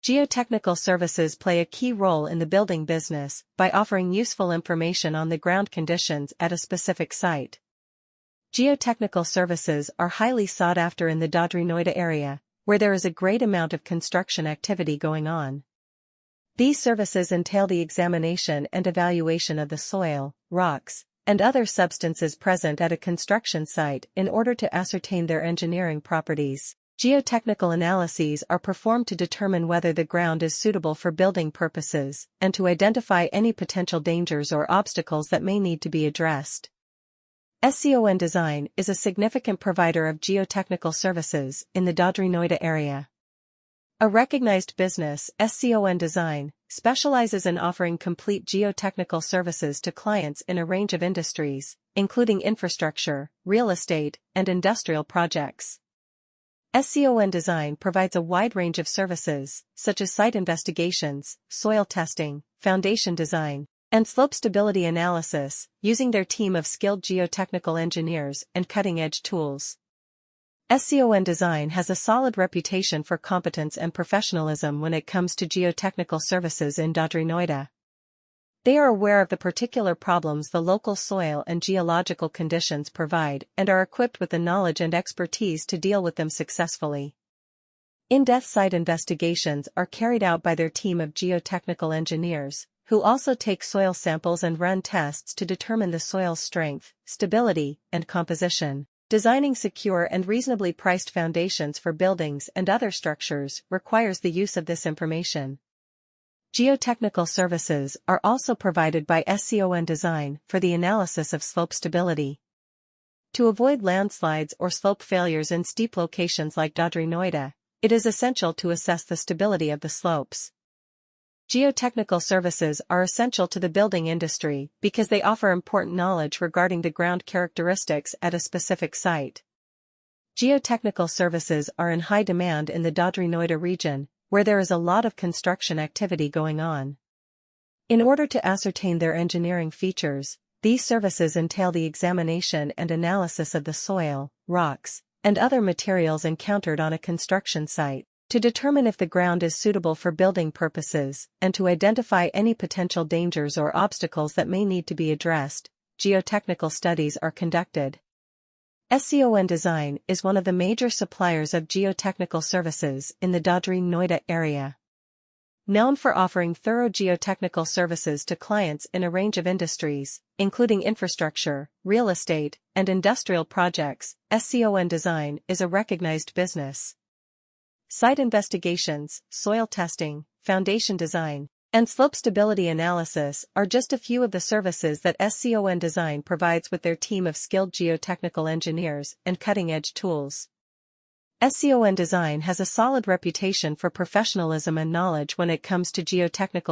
Geotechnical services play a key role in the building business by offering useful information on the ground conditions at a specific site. Geotechnical services are highly sought after in the Dadri Noida area, where there is a great amount of construction activity going on. These services entail the examination and evaluation of the soil, rocks, and other substances present at a construction site in order to ascertain their engineering properties. Geotechnical analyses are performed to determine whether the ground is suitable for building purposes and to identify any potential dangers or obstacles that may need to be addressed. SCON Design is a significant provider of geotechnical services in the Dadri Noida area. A recognized business, SCON Design, specializes in offering complete geotechnical services to clients in a range of industries, including infrastructure, real estate, and industrial projects. SCON Design provides a wide range of services, such as site investigations, soil testing, foundation design, and slope stability analysis, using their team of skilled geotechnical engineers and cutting-edge tools. SCON Design has a solid reputation for competence and professionalism when it comes to geotechnical services in Dadri Noida. They are aware of the particular problems the local soil and geological conditions provide and are equipped with the knowledge and expertise to deal with them successfully. In-depth site investigations are carried out by their team of geotechnical engineers, who also take soil samples and run tests to determine the soil's strength, stability, and composition. Designing secure and reasonably priced foundations for buildings and other structures requires the use of this information. Geotechnical services are also provided by SCON Design for the analysis of slope stability. To avoid landslides or slope failures in steep locations like Dadri Noida, it is essential to assess the stability of the slopes. Geotechnical services are essential to the building industry because they offer important knowledge regarding the ground characteristics at a specific site. Geotechnical services are in high demand in the Dadri Noida region, where there is a lot of construction activity going on. In order to ascertain their engineering features, these services entail the examination and analysis of the soil, rocks, and other materials encountered on a construction site, to determine if the ground is suitable for building purposes and to identify any potential dangers or obstacles that may need to be addressed. Geotechnical studies are conducted. SCON Design is one of the major suppliers of geotechnical services in the Dadri Noida area. Known for offering thorough geotechnical services to clients in a range of industries, including infrastructure, real estate, and industrial projects, SCON Design is a recognized business. Site investigations, soil testing, foundation design, and slope stability analysis are just a few of the services that SCON Design provides with their team of skilled geotechnical engineers and cutting-edge tools. SCON Design has a solid reputation for professionalism and knowledge when it comes to geotechnical